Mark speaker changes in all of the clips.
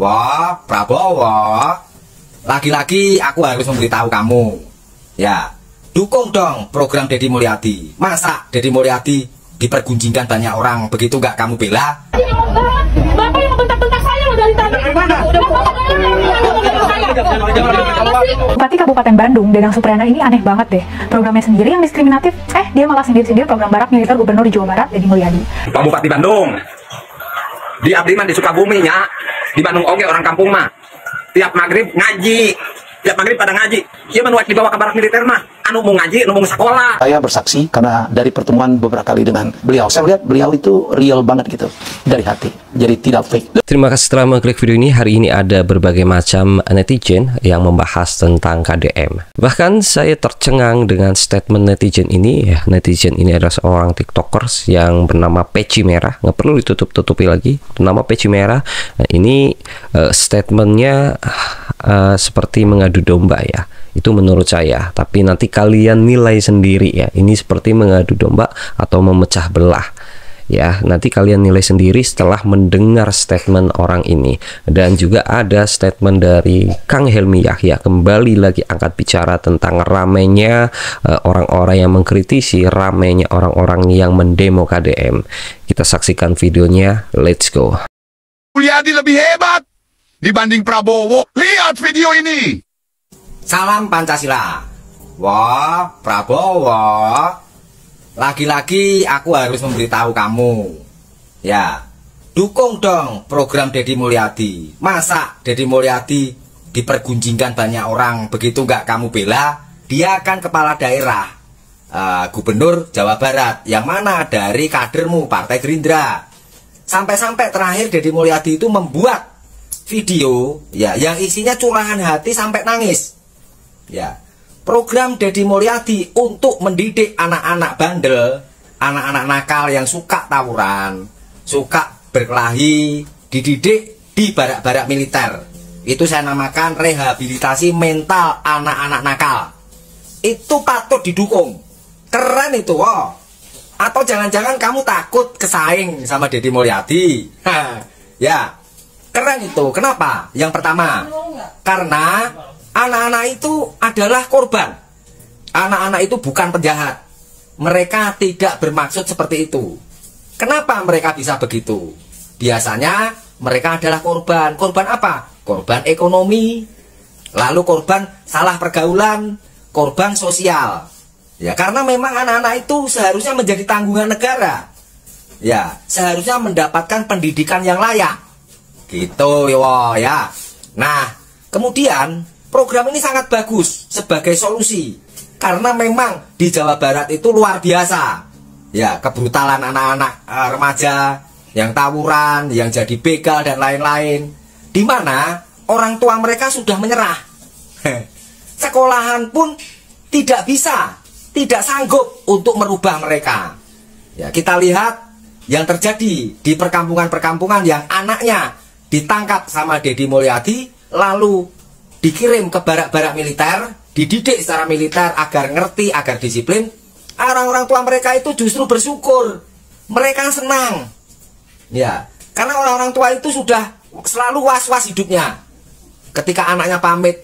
Speaker 1: Wah, Prabowo, lagi-lagi aku harus memberitahu kamu. Ya, dukung dong program Deddy Mulyadi. Masa Deddy Mulyadi dipergunjingkan banyak orang, begitu nggak kamu bela?
Speaker 2: Bapak yang bentak-bentak saya loh dari tadi.
Speaker 3: Bupati Kabupaten Bandung, Dadang Supriyana ini aneh banget deh. Programnya sendiri yang diskriminatif, dia malah sendiri-sendiri program barak militer gubernur di Jawa Barat, Deddy Mulyadi.
Speaker 4: Pak Bupati Bandung, di abdi mah di Sukabumi nya, di Bandung oge orang kampung mah, tiap maghrib ngaji, tiap maghrib pada ngaji. Iya menuak dibawa ke barak militer mah, anu mau ngaji, anu mau sekolah.
Speaker 5: Saya bersaksi karena dari pertemuan beberapa kali dengan beliau, saya lihat beliau itu real banget gitu, dari hati, jadi tidak fake.
Speaker 6: Terima kasih telah mengklik video ini. Hari ini ada berbagai macam netizen yang membahas tentang KDM. Bahkan saya tercengang dengan statement netizen ini. Ya, netizen ini adalah seorang tiktokers yang bernama Peci Merah. Nggak perlu ditutup-tutupi lagi. Bernama Peci Merah. Nah, ini statementnya seperti mengadu domba ya. Itu menurut saya. Tapi nanti kalian nilai sendiri ya. Ini seperti mengadu domba atau memecah belah. Ya, nanti kalian nilai sendiri setelah mendengar statement orang ini. Dan juga ada statement dari Kang Helmi Yahya, kembali lagi angkat bicara tentang ramainya orang-orang yang mengkritisi, ramainya orang-orang yang mendemo KDM. Kita saksikan videonya, let's go.
Speaker 7: Mulyadi lebih hebat dibanding Prabowo. Lihat video ini.
Speaker 1: Salam Pancasila. Wah, Prabowo, lagi-lagi aku harus memberitahu kamu. Ya, dukung dong program Deddy Mulyadi. Masa Deddy Mulyadi dipergunjingkan banyak orang, begitu nggak kamu bela? Dia kan kepala daerah, gubernur Jawa Barat, yang mana dari kadermu Partai Gerindra. Sampai-sampai terakhir Deddy Mulyadi itu membuat video ya yang isinya curahan hati sampai nangis. Ya, program Deddy Mulyadi untuk mendidik anak-anak bandel, anak-anak nakal yang suka tawuran, suka berkelahi, dididik di barak-barak militer. Itu saya namakan rehabilitasi mental anak-anak nakal. Itu patut didukung. Keren itu, oh. Atau jangan-jangan kamu takut kesaing sama Deddy Mulyadi? Ya, keren itu. Kenapa? Yang pertama, karena anak-anak itu adalah korban. Anak-anak itu bukan penjahat. Mereka tidak bermaksud seperti itu. Kenapa mereka bisa begitu? Biasanya mereka adalah korban. Korban apa? Korban ekonomi, lalu korban salah pergaulan, korban sosial. Ya, karena memang anak-anak itu seharusnya menjadi tanggungan negara. Ya, seharusnya mendapatkan pendidikan yang layak. Gitu ya. Nah, kemudian program ini sangat bagus sebagai solusi karena memang di Jawa Barat itu luar biasa. Ya, kebrutalan anak-anak remaja yang tawuran, yang jadi begal dan lain-lain, di mana orang tua mereka sudah menyerah. Sekolahan pun tidak bisa, tidak sanggup untuk merubah mereka. Ya, kita lihat yang terjadi di perkampungan-perkampungan yang anaknya ditangkap sama Deddy Mulyadi lalu dikirim ke barak-barak militer, dididik secara militer agar ngerti, agar disiplin. Orang-orang tua mereka itu justru bersyukur, mereka senang. Ya, karena orang-orang tua itu sudah selalu was-was hidupnya. Ketika anaknya pamit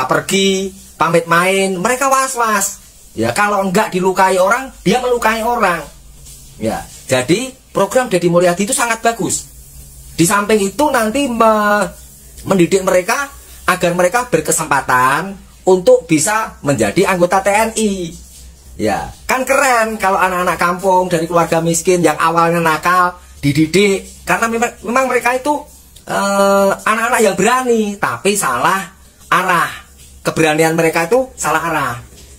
Speaker 1: pergi, pamit main, mereka was-was. Ya, kalau enggak dilukai orang, dia melukai orang. Ya, jadi program Deddy Mulyadi itu sangat bagus. Di samping itu nanti mendidik mereka agar mereka berkesempatan untuk bisa menjadi anggota TNI. Ya, kan keren kalau anak-anak kampung dari keluarga miskin yang awalnya nakal dididik, karena memang mereka itu anak-anak yang berani, tapi salah arah. Keberanian mereka itu salah arah.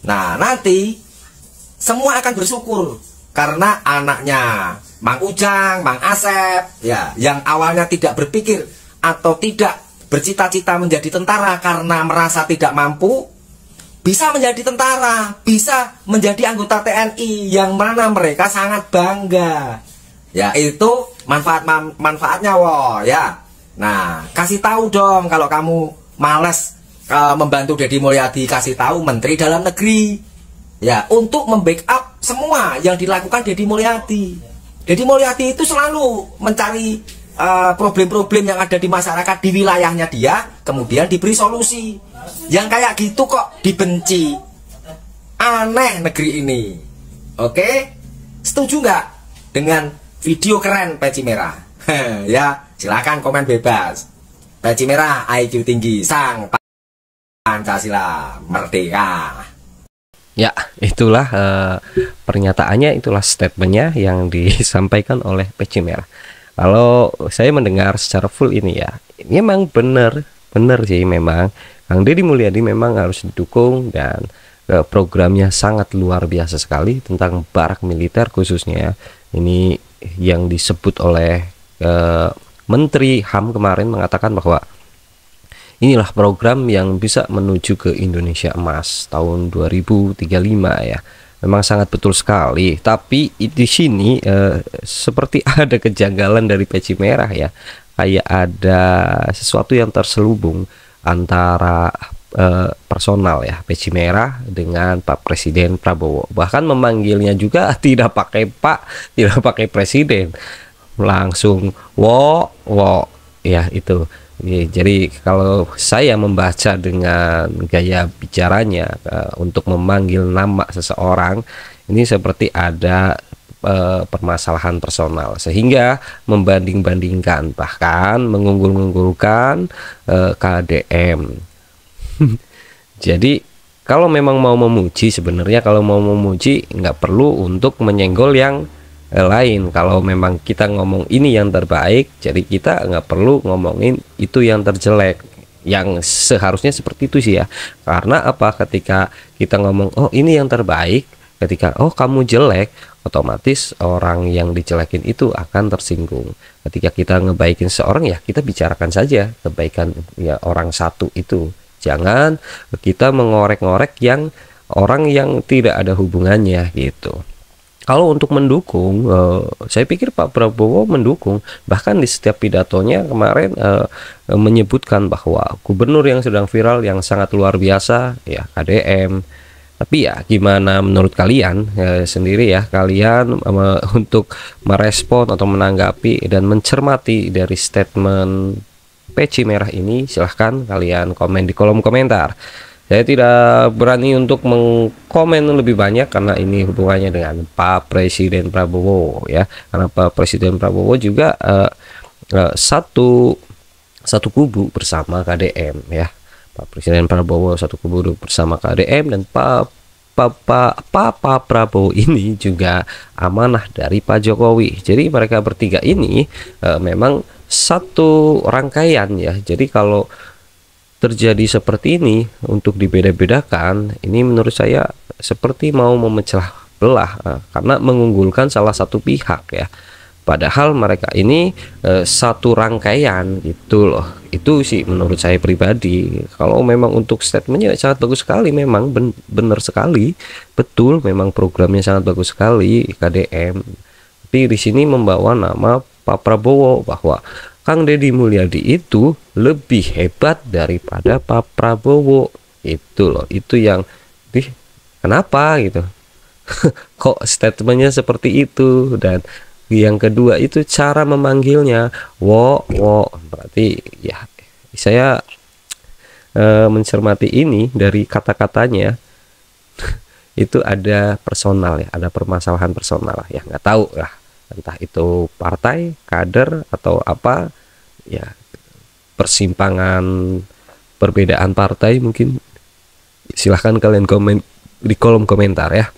Speaker 1: Nah, nanti semua akan bersyukur karena anaknya Mang Ujang, Mang Asep, ya, yang awalnya tidak berpikir atau tidak bercita-cita menjadi tentara karena merasa tidak mampu, bisa menjadi tentara, bisa menjadi anggota TNI, yang mana mereka sangat bangga. Ya, itu manfaatnya, wow, ya. Nah, kasih tahu dong kalau kamu malas membantu Deddy Mulyadi, kasih tahu Menteri Dalam Negeri, ya, untuk membackup semua yang dilakukan Deddy Mulyadi. Deddy Mulyadi itu selalu mencari problem-problem yang ada di masyarakat di wilayahnya dia, kemudian diberi solusi. Yang kayak gitu kok dibenci. Aneh negeri ini. Oke? Setuju nggak dengan video keren peci merah? Ya, silakan komen bebas. Peci merah IQ tinggi, sang Pancasila merdeka.
Speaker 6: Ya, itulah pernyataannya, itulah statementnya yang disampaikan oleh peci merah. Kalau saya mendengar secara full ini ya, ini memang benar sih, memang Kang Deddy Mulyadi memang harus didukung, dan programnya sangat luar biasa sekali tentang barak militer khususnya. Ini yang disebut oleh Menteri HAM kemarin mengatakan bahwa inilah program yang bisa menuju ke Indonesia Emas tahun 2035 ya. Memang sangat betul sekali. Tapi di sini seperti ada kejanggalan dari peci merah ya. Kayak ada sesuatu yang terselubung antara personal ya peci merah dengan Pak Presiden Prabowo. Bahkan memanggilnya juga tidak pakai Pak, tidak pakai Presiden. Langsung wo ya itu. Jadi kalau saya membaca dengan gaya bicaranya untuk memanggil nama seseorang, ini seperti ada permasalahan personal, sehingga membanding-bandingkan, bahkan mengunggul-unggulkan KDM. Jadi kalau memang mau memuji, sebenarnya kalau mau memuji nggak perlu untuk menyenggol yang lain. Kalau memang kita ngomong ini yang terbaik, jadi kita nggak perlu ngomongin itu yang terjelek. Yang seharusnya seperti itu sih ya. Karena apa? Ketika kita ngomong oh ini yang terbaik, ketika oh kamu jelek, otomatis orang yang dijelekin itu akan tersinggung. Ketika kita ngebaikin seorang, ya kita bicarakan saja kebaikan ya orang satu itu. Jangan kita mengorek-ngorek yang orang yang tidak ada hubungannya gitu. Kalau untuk mendukung, saya pikir Pak Prabowo mendukung. Bahkan di setiap pidatonya kemarin menyebutkan bahwa gubernur yang sedang viral yang sangat luar biasa ya KDM. Tapi ya gimana menurut kalian sendiri ya, kalian untuk merespon atau menanggapi dan mencermati dari statement peci merah ini, silahkan kalian komen di kolom komentar. Saya tidak berani untuk mengkomen lebih banyak karena ini hubungannya dengan Pak Presiden Prabowo ya. Karena Pak Presiden Prabowo juga satu kubu bersama KDM ya. Pak Presiden Prabowo satu kubu bersama KDM, dan Pak Prabowo ini juga amanah dari Pak Jokowi. Jadi mereka bertiga ini memang satu rangkaian ya. Jadi kalau terjadi seperti ini untuk dibeda-bedakan, ini menurut saya seperti mau memecah belah karena mengunggulkan salah satu pihak ya. Padahal mereka ini satu rangkaian gitu loh. Itu sih menurut saya pribadi. Kalau memang untuk statementnya sangat bagus sekali, memang benar sekali, betul, memang programnya sangat bagus sekali KDM. Tapi di sini membawa nama Pak Prabowo bahwa Kang Deddy Mulyadi itu lebih hebat daripada Pak Prabowo. Itu loh, itu yang kenapa gitu. Kok statementnya seperti itu. Dan yang kedua itu cara memanggilnya wo, berarti ya saya mencermati ini dari kata-katanya itu ada personal ya, ada permasalahan personal ya, nggak tahu lah, entah itu partai, kader atau apa ya, persimpangan perbedaan partai mungkin. Silahkan kalian komen di kolom komentar ya.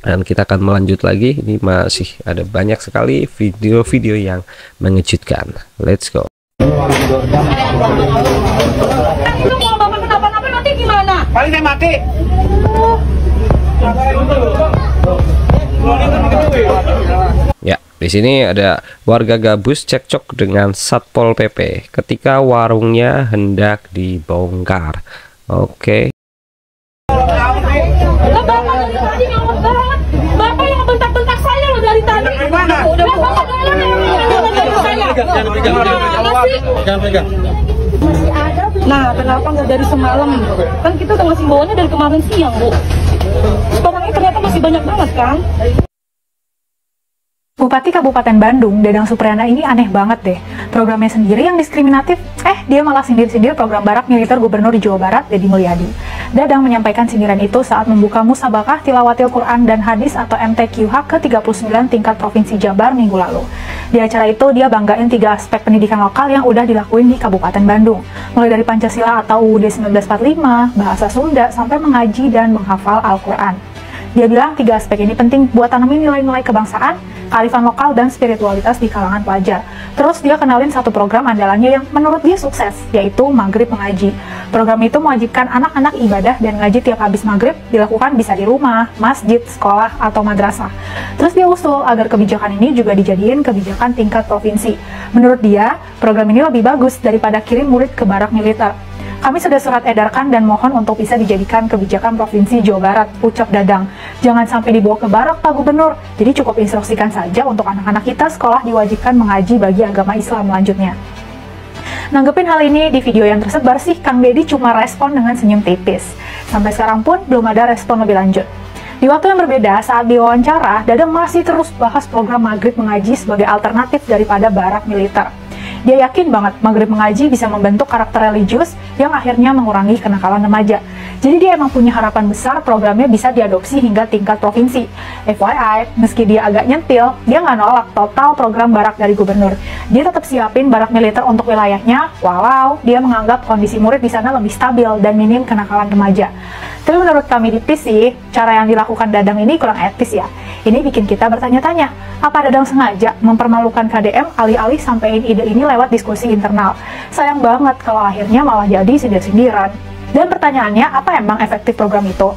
Speaker 6: Dan kita akan melanjut lagi. Ini masih ada banyak sekali video-video yang mengejutkan. Let's go.
Speaker 2: Lu kalau bapak kenapa-napa nanti gimana?
Speaker 4: Paling saya mati.
Speaker 6: Ya, di sini ada warga gabus cekcok dengan Satpol PP ketika warungnya hendak dibongkar. Oke.
Speaker 2: Bapak dari tadi ngomong banget. Bapak yang bentak-bentak saya loh dari tadi. Udah bapak dari saya.
Speaker 4: Jangan pegang.
Speaker 2: Nah, kenapa nggak dari semalam? Kan kita udah ngasih bawanya dari kemarin siang, Bu. Orangnya ternyata masih banyak banget kan?
Speaker 3: Bupati Kabupaten Bandung, Dadang Supriyana ini aneh banget deh. programnya sendiri yang diskriminatif, dia malah sindir-sindir program barak militer Gubernur di Jawa Barat, Deddy Mulyadi. Dadang menyampaikan sindiran itu saat membuka musabakah tilawatil Quran dan hadis atau MTQH ke-39 tingkat Provinsi Jabar minggu lalu. Di acara itu, dia banggain 3 aspek pendidikan lokal yang udah dilakuin di Kabupaten Bandung, mulai dari Pancasila atau UUD 1945, bahasa Sunda, sampai mengaji dan menghafal Al-Quran. Dia bilang 3 aspek ini penting buat tanamin nilai-nilai kebangsaan, kearifan lokal, dan spiritualitas di kalangan pelajar. Terus dia kenalin satu program andalannya yang menurut dia sukses, yaitu Maghrib Mengaji. Program itu mewajibkan anak-anak ibadah dan ngaji tiap habis maghrib, dilakukan bisa di rumah, masjid, sekolah, atau madrasah. Terus dia usul agar kebijakan ini juga dijadiin kebijakan tingkat provinsi. Menurut dia, program ini lebih bagus daripada kirim murid ke barak militer. Kami sudah surat edarkan dan mohon untuk bisa dijadikan kebijakan Provinsi Jawa Barat, ucap Dadang. Jangan sampai dibawa ke barak, Pak Gubernur. Jadi cukup instruksikan saja untuk anak-anak kita sekolah diwajibkan mengaji bagi agama Islam lanjutnya. Nanggepin hal ini di video yang tersebar sih, Kang Deddy cuma respon dengan senyum tipis. Sampai sekarang pun belum ada respon lebih lanjut. Di waktu yang berbeda, saat diwawancara, Dadang masih terus bahas program Maghrib Mengaji sebagai alternatif daripada barak militer. Dia yakin banget Maghrib Mengaji bisa membentuk karakter religius yang akhirnya mengurangi kenakalan remaja. Jadi dia emang punya harapan besar programnya bisa diadopsi hingga tingkat provinsi. FYI, meski dia agak nyentil, dia nggak nolak total program barak dari gubernur. Dia tetap siapin barak militer untuk wilayahnya, walau dia menganggap kondisi murid di sana lebih stabil dan minim kenakalan remaja. Tapi menurut kami di PC, cara yang dilakukan Dadang ini kurang etis ya. Ini bikin kita bertanya-tanya, apa Dadang sengaja mempermalukan KDM alih-alih sampein ide ini lewat diskusi internal? Sayang banget kalau akhirnya malah jadi sindir-sindiran. Dan pertanyaannya, apa emang efektif program itu?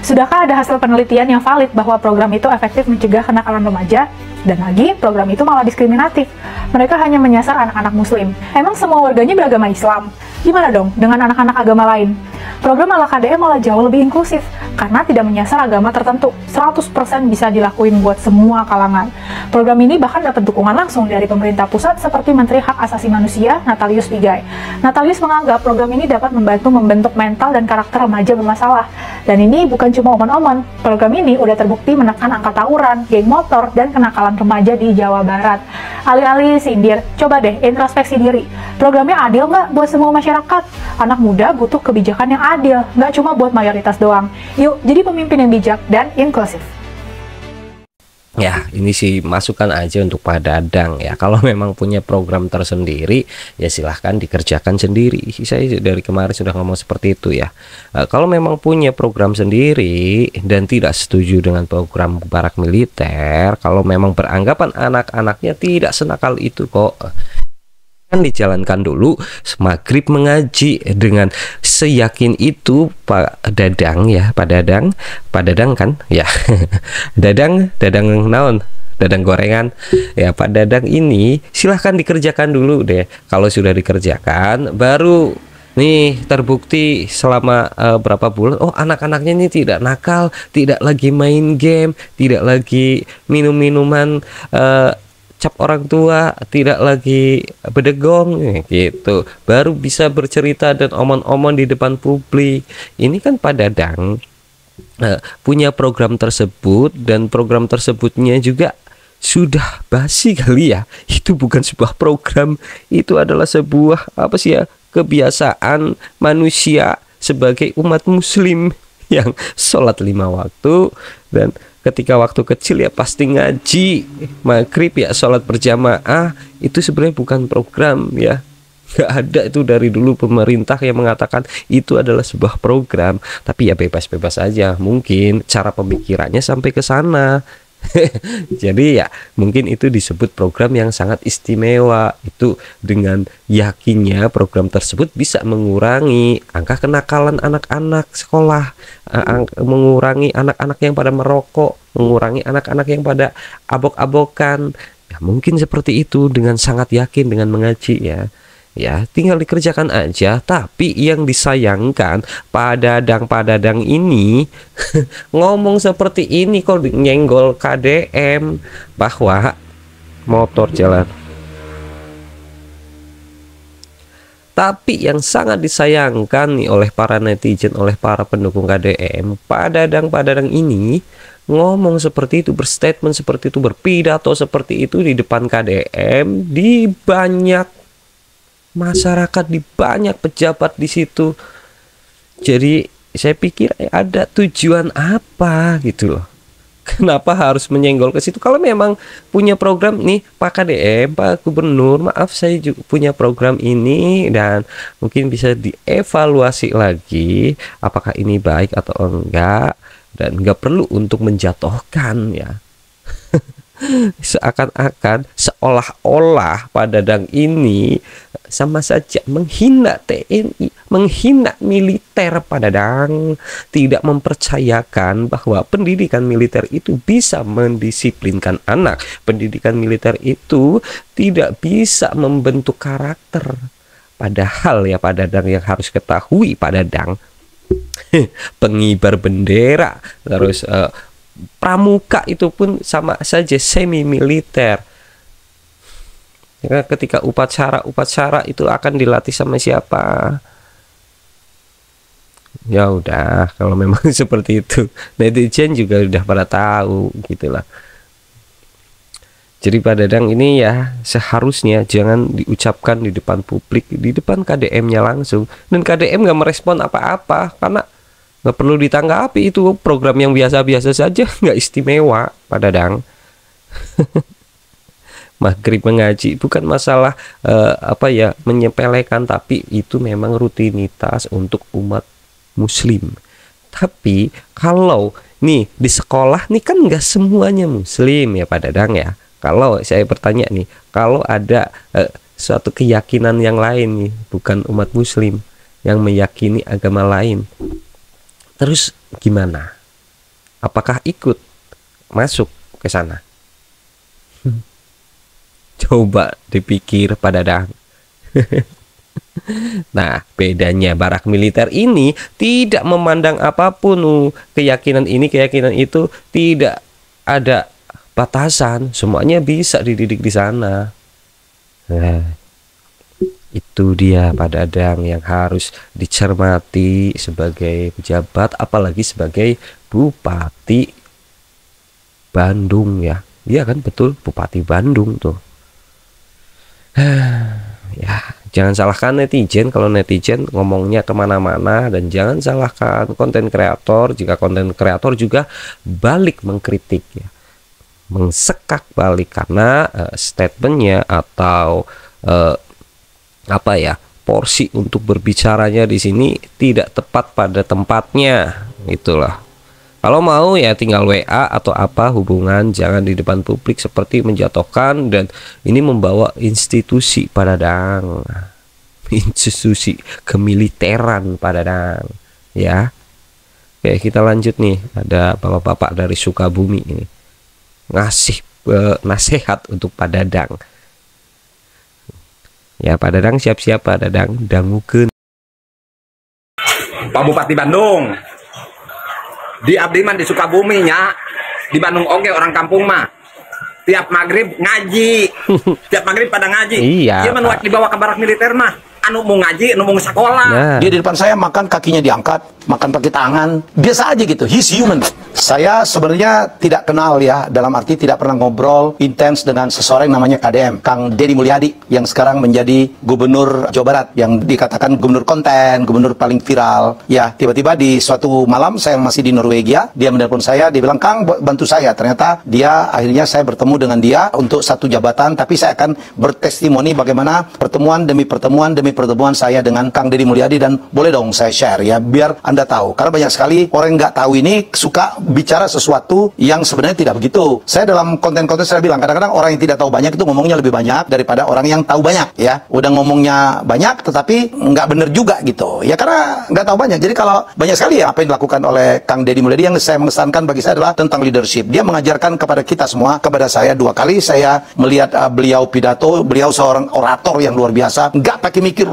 Speaker 3: Sudahkah ada hasil penelitian yang valid bahwa program itu efektif mencegah kenakalan remaja? Dan lagi, program itu malah diskriminatif. Mereka hanya menyasar anak-anak muslim. Emang semua warganya beragama Islam? Gimana dong dengan anak-anak agama lain? Program ala KDM malah jauh lebih inklusif, karena tidak menyasar agama tertentu. 100% bisa dilakuin buat semua kalangan. Program ini bahkan dapat dukungan langsung dari pemerintah pusat seperti Menteri Hak Asasi Manusia, Natalius Pigai. Natalius menganggap program ini dapat membantu membentuk mental dan karakter remaja bermasalah. Dan ini bukan cuma omon-omon, program ini udah terbukti menekan angka tawuran, geng motor, dan kenakalan remaja di Jawa Barat. Alih-alih sindir, coba deh introspeksi diri. Programnya adil nggak buat semua masyarakat? Anak muda butuh kebijakan yang adil, nggak cuma buat mayoritas doang. Yuk, jadi pemimpin yang bijak dan inklusif.
Speaker 6: Ya, ini sih masukan aja untuk Pak Dadang ya. Kalau memang punya program tersendiri, ya silahkan dikerjakan sendiri. Saya dari kemarin sudah ngomong seperti itu ya. Kalau memang punya program sendiri dan tidak setuju dengan program barak militer, kalau memang beranggapan anak-anaknya tidak senakal itu kok, kan dijalankan dulu Maghrib Mengaji dengan seyakin itu Pak Dadang ya, Pak Dadang kan ya. Dadang naon, Dadang gorengan ya. Pak Dadang ini silahkan dikerjakan dulu deh. Kalau sudah dikerjakan baru nih terbukti selama berapa bulan, oh anak-anaknya ini tidak nakal, tidak lagi main game, tidak lagi minum-minuman cap orang tua, tidak lagi bedegong gitu, baru bisa bercerita dan omon-omon di depan publik. Ini kan Pak Dadang punya program tersebut, dan program tersebutnya juga sudah basi kali ya. Itu bukan sebuah program, itu adalah sebuah apa sih ya, kebiasaan manusia sebagai umat muslim yang sholat 5 waktu, dan ketika waktu kecil ya pasti ngaji maghrib ya, sholat berjamaah. Itu sebenarnya bukan program ya, nggak ada itu dari dulu pemerintah yang mengatakan itu adalah sebuah program. Tapi ya bebas-bebas aja, mungkin cara pemikirannya sampai ke sana. Jadi ya mungkin itu disebut program yang sangat istimewa. Itu dengan yakinnya program tersebut bisa mengurangi angka kenakalan anak-anak sekolah, mengurangi anak-anak yang pada merokok, mengurangi anak-anak yang pada abok-abokan. Ya mungkin seperti itu, dengan sangat yakin dengan mengaji ya. Ya tinggal dikerjakan aja. Tapi yang disayangkan Pak Dadang ini ngomong seperti ini kok nyenggol KDM bahwa motor jalan. Tapi yang sangat disayangkan nih oleh para netizen, oleh para pendukung KDM, Pak Dadang ini ngomong seperti itu, berstatement seperti itu, berpidato seperti itu di depan KDM, di banyak masyarakat, di banyak pejabat di situ. Jadi saya pikir ada tujuan apa gitu loh. Kenapa harus menyenggol ke situ? Kalau memang punya program nih Pak KDM, Pak Gubernur, maaf saya juga punya program ini dan mungkin bisa dievaluasi lagi apakah ini baik atau enggak, dan nggak perlu untuk menjatuhkan ya. Seakan-akan seolah-olah Pak Dadang ini sama saja menghina TNI, menghina militer. Pak Dadang tidak mempercayakan bahwa pendidikan militer itu bisa mendisiplinkan anak. Pendidikan militer itu tidak bisa membentuk karakter. Padahal ya Pak Dadang yang harus ketahui, Pak Dadang pengibar bendera, terus pramuka itu pun sama saja semi militer. Ya, ketika upacara itu akan dilatih sama siapa? Ya udah, kalau memang seperti itu, netizen juga udah pada tahu gitulah. Jadi Pak Dadang ini ya seharusnya jangan diucapkan di depan publik, di depan KDM-nya langsung, dan KDM nggak merespon apa-apa karena nggak perlu ditanggapi, itu program yang biasa-biasa saja, nggak istimewa Pak Dadang. Maghrib mengaji bukan masalah menyepelekan, tapi itu memang rutinitas untuk umat muslim. Tapi kalau nih di sekolah nih kan nggak semuanya muslim ya Pak Dadang ya. Kalau saya bertanya nih, kalau ada suatu keyakinan yang lain nih, bukan umat muslim yang meyakini agama lain, terus gimana? Apakah ikut masuk ke sana? Coba dipikir Pak Dadang. Nah, bedanya barak militer ini tidak memandang apapun, keyakinan ini, keyakinan itu, tidak ada batasan, semuanya bisa dididik di sana. Nah, itu dia Pak Dadang yang harus dicermati sebagai pejabat, apalagi sebagai Bupati Bandung ya. Iya kan, betul, Bupati Bandung tuh. Ya, jangan salahkan netizen kalau netizen ngomongnya kemana-mana, dan jangan salahkan konten kreator jika konten kreator juga balik mengkritik ya, mengsekak balik karena statementnya atau porsi untuk berbicaranya di sini tidak tepat pada tempatnya. Itulah. Kalau mau ya tinggal WA atau apa hubungan, jangan di depan publik seperti menjatuhkan, dan ini membawa institusi Pak Dadang, institusi kemiliteran Pak Dadang ya. Oke, kita lanjut nih, ada bapak-bapak dari Sukabumi ini ngasih nasihat untuk Pak Dadang. Ya Pak Dadang siap-siap Pak Dadang dangukeun.
Speaker 4: Pak Bupati Bandung, di abdi mah di Sukabumi nya, di Bandung oge orang kampung mah tiap maghrib ngaji, tiap maghrib pada ngaji.
Speaker 5: Iya,
Speaker 4: dia menuak dibawa ke barak militer mah, anu mau ngaji, anu mau sekolah.
Speaker 5: Nah. Dia di depan saya makan kakinya diangkat, makan pakai tangan, biasa aja gitu. He's human. Saya sebenarnya tidak kenal ya, dalam arti tidak pernah ngobrol intens dengan seseorang yang namanya KDM, Kang Deddy Mulyadi, yang sekarang menjadi Gubernur Jawa Barat, yang dikatakan gubernur konten, gubernur paling viral. Ya, tiba-tiba di suatu malam saya masih di Norwegia, dia menelpon saya, dia bilang, "Kang, bantu saya." Ternyata dia akhirnya saya bertemu dengan dia untuk satu jabatan, tapi saya akan bertestimoni bagaimana pertemuan demi pertemuan demi pertemuan saya dengan Kang Deddy Mulyadi, dan boleh dong saya share ya, biar Anda tahu. Karena banyak sekali orang yang nggak tahu ini suka bicara sesuatu yang sebenarnya tidak begitu. Saya dalam konten-konten saya bilang, kadang-kadang orang yang tidak tahu banyak itu ngomongnya lebih banyak daripada orang yang tahu banyak ya. Udah ngomongnya banyak tetapi nggak bener juga gitu. Ya karena nggak tahu banyak. Jadi kalau banyak sekali ya apa yang dilakukan oleh Kang Deddy Mulyadi, yang saya mengesankan bagi saya adalah tentang leadership. Dia mengajarkan kepada kita semua, kepada saya 2 kali saya melihat beliau pidato, beliau seorang orator yang luar biasa, nggak pakai mikir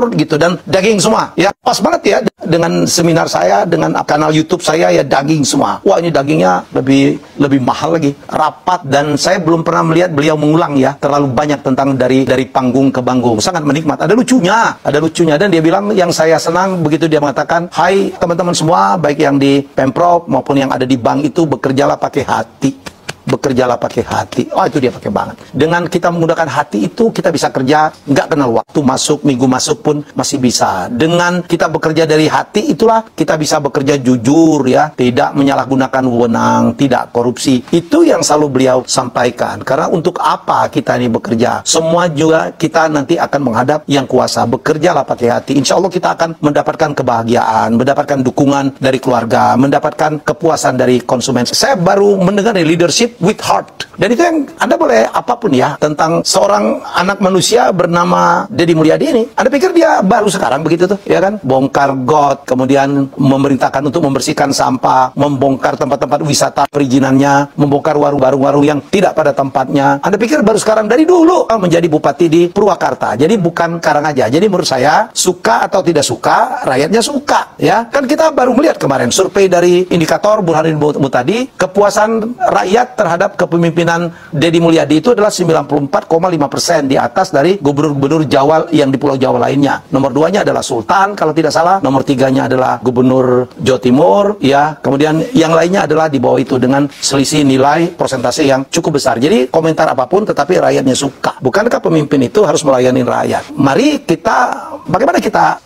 Speaker 5: telur gitu dan daging semua. Ya pas banget ya dengan seminar saya, dengan kanal YouTube saya ya daging semua. Wah ini dagingnya lebih mahal lagi, rapat, dan saya belum pernah melihat beliau mengulang ya terlalu banyak tentang dari panggung ke panggung. Sangat menikmat. Ada lucunya dan dia bilang yang saya senang begitu dia mengatakan, "Hai teman-teman semua, baik yang di Pemprov maupun yang ada di bank itu bekerjalah pakai hati." Bekerjalah pakai hati. Oh itu dia pakai banget. Dengan kita menggunakan hati itu kita bisa kerja, nggak kenal waktu masuk, minggu masuk pun masih bisa. Dengan kita bekerja dari hati itulah kita bisa bekerja jujur ya, tidak menyalahgunakan wewenang, tidak korupsi. Itu yang selalu beliau sampaikan. Karena untuk apa kita ini bekerja? Semua juga kita nanti akan menghadap yang kuasa. Bekerjalah pakai hati. Insya Allah kita akan mendapatkan kebahagiaan, mendapatkan dukungan dari keluarga, mendapatkan kepuasan dari konsumen. Saya baru mendengar dari leadership with heart. Dan itu yang Anda boleh apapun ya tentang seorang anak manusia bernama Deddy Mulyadi ini. Anda pikir dia baru sekarang begitu tuh, ya kan? Bongkar got, kemudian memerintahkan untuk membersihkan sampah, membongkar tempat-tempat wisata perizinannya, membongkar warung-warung yang tidak pada tempatnya. Anda pikir baru sekarang? Dari dulu menjadi bupati di Purwakarta. Jadi bukan Karangaja. Jadi menurut saya, suka atau tidak suka, rakyatnya suka, ya. Kan kita baru melihat kemarin survei dari indikator Burhanuddin Muhtadi, kepuasan rakyat terhadap kepemimpinan Deddy Mulyadi itu adalah 94,5%, di atas dari gubernur-gubernur Jawa yang di Pulau Jawa lainnya. Nomor 2-nya adalah Sultan kalau tidak salah, nomor 3-nya adalah gubernur Jawa Timur, ya. Kemudian yang lainnya adalah di bawah itu dengan selisih nilai persentase yang cukup besar. Jadi komentar apapun tetapi rakyatnya suka. Bukankah pemimpin itu harus melayani rakyat? Mari kita, bagaimana kita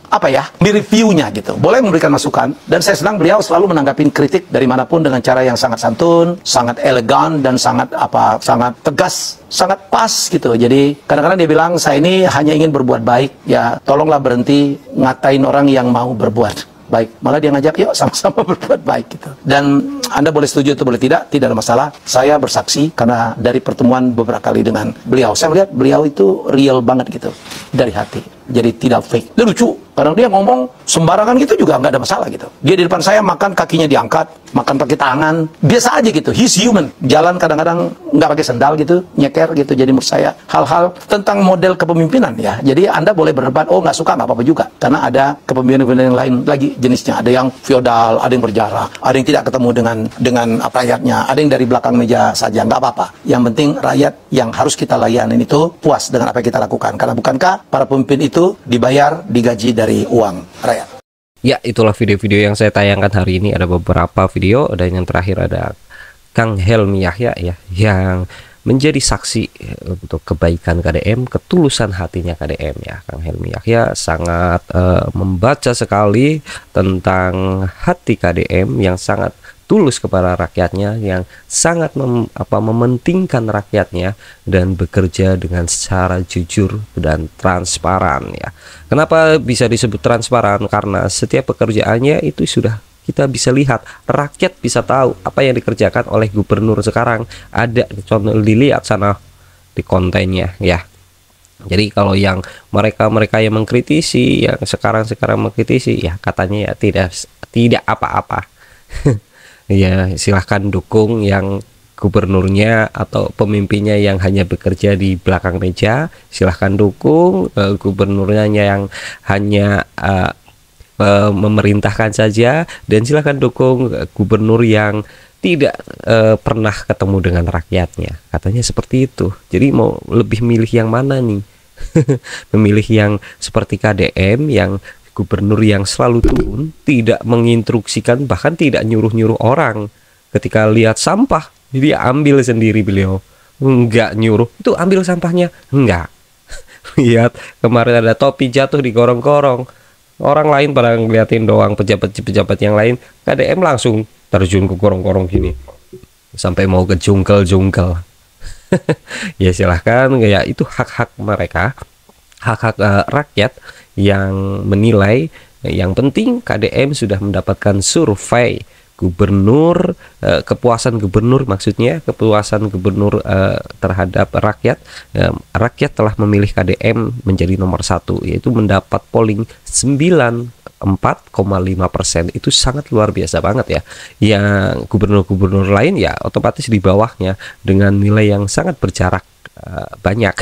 Speaker 5: mereviewnya gitu. Boleh memberikan masukan, dan saya senang beliau selalu menanggapi kritik dari manapun dengan cara yang sangat santun, sangat elegan, dan sangat tegas, sangat pas gitu. Jadi kadang-kadang dia bilang, saya ini hanya ingin berbuat baik, ya tolonglah berhenti ngatain orang yang mau berbuat baik. Malah dia ngajak, yuk sama-sama berbuat baik gitu. Dan Anda boleh setuju atau boleh tidak ada masalah. Saya bersaksi karena dari pertemuan beberapa kali dengan beliau, saya melihat beliau itu real banget gitu, dari hati. Jadi tidak fake. Dia lucu. Kadang dia ngomong sembarangan gitu juga nggak ada masalah gitu. Dia di depan saya makan kakinya diangkat, makan pakai tangan, biasa aja gitu. He's human. Jalan kadang-kadang nggak pakai sendal gitu, nyeker gitu. Jadi menurut saya hal-hal tentang model kepemimpinan ya. Jadi Anda boleh berdebat, oh nggak suka nggak apa-apa juga. Karena ada kepemimpinan yang lain lagi jenisnya. Ada yang feodal, ada yang berjarak, ada yang tidak ketemu dengan rakyatnya, ada yang dari belakang meja saja, nggak apa-apa. Yang penting rakyat yang harus kita layanin itu puas dengan apa yang kita lakukan. Karena bukankah para pemimpin itu dibayar, digaji dari uang rakyat.
Speaker 6: Ya, itulah video-video yang saya tayangkan hari ini. Ada beberapa video, dan yang terakhir ada Kang Helmi Yahya ya, yang menjadi saksi untuk kebaikan KDM, ketulusan hatinya KDM ya. Kang Helmi Yahya sangat membaca sekali tentang hati KDM yang sangat tulus kepada rakyatnya, yang sangat mementingkan rakyatnya dan bekerja dengan secara jujur dan transparan ya. Kenapa bisa disebut transparan? Karena setiap pekerjaannya itu sudah kita bisa lihat, rakyat bisa tahu apa yang dikerjakan oleh gubernur sekarang. Ada contoh, dilihat sana di kontennya ya. Jadi kalau yang mereka yang mengkritisi, yang sekarang mengkritisi ya, katanya ya tidak apa-apa. Ya silahkan dukung yang gubernurnya atau pemimpinnya yang hanya bekerja di belakang meja. Silahkan dukung gubernurnya yang hanya memerintahkan saja, dan silahkan dukung gubernur yang tidak pernah ketemu dengan rakyatnya. Katanya seperti itu. Jadi mau lebih milih yang mana nih? Memilih yang seperti KDM, yang gubernur yang selalu turun, tidak menginstruksikan, bahkan tidak nyuruh-nyuruh orang. Ketika lihat sampah, dia ambil sendiri beliau. Enggak nyuruh, itu ambil sampahnya. Enggak. Lihat, kemarin ada topi jatuh di gorong-gorong. Orang lain pada ngeliatin doang, pejabat-pejabat yang lain. KDM langsung terjun ke gorong-gorong gini. Sampai mau ke jungkel-jungkel. Ya silahkan, ya itu hak-hak mereka. Hak-hak rakyat yang menilai. Yang penting KDM sudah mendapatkan survei gubernur, kepuasan gubernur, maksudnya kepuasan gubernur terhadap rakyat. Rakyat telah memilih KDM menjadi nomor 1, yaitu mendapat polling 94,5%. Itu sangat luar biasa banget ya. Yang gubernur-gubernur lain ya otomatis di bawahnya dengan nilai yang sangat berjarak banyak.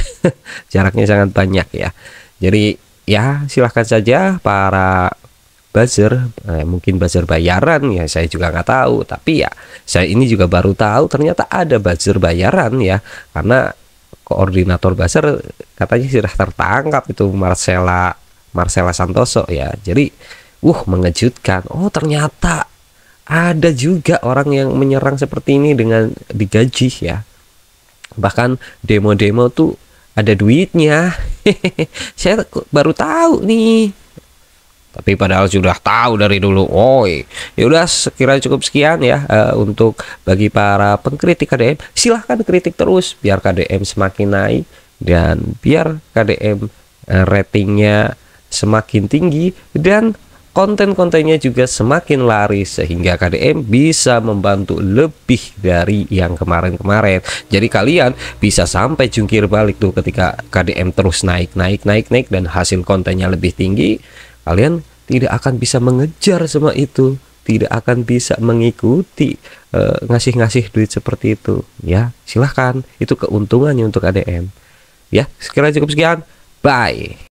Speaker 6: Jaraknya sangat banyak ya. Jadi ya silahkan saja para buzzer, mungkin buzzer bayaran ya, saya juga nggak tahu, tapi ya saya ini juga baru tahu ternyata ada buzzer bayaran ya, karena koordinator buzzer katanya sudah tertangkap itu Marcella Santoso ya. Jadi mengejutkan, oh ternyata ada juga orang yang menyerang seperti ini dengan digaji ya, bahkan demo-demo tuh ada duitnya. Saya baru tahu nih. Tapi padahal sudah tahu dari dulu. Ya udah, sekiranya cukup sekian ya untuk bagi para pengkritik KDM. Silahkan kritik terus biar KDM semakin naik dan biar KDM ratingnya semakin tinggi dan konten-kontennya juga semakin laris sehingga KDM bisa membantu lebih dari yang kemarin-kemarin. Jadi kalian bisa sampai jungkir balik tuh ketika KDM terus naik dan hasil kontennya lebih tinggi. Kalian tidak akan bisa mengejar semua itu, tidak akan bisa mengikuti ngasih duit seperti itu ya. Silahkan, itu keuntungannya untuk KDM ya. Sekiranya cukup sekian, bye.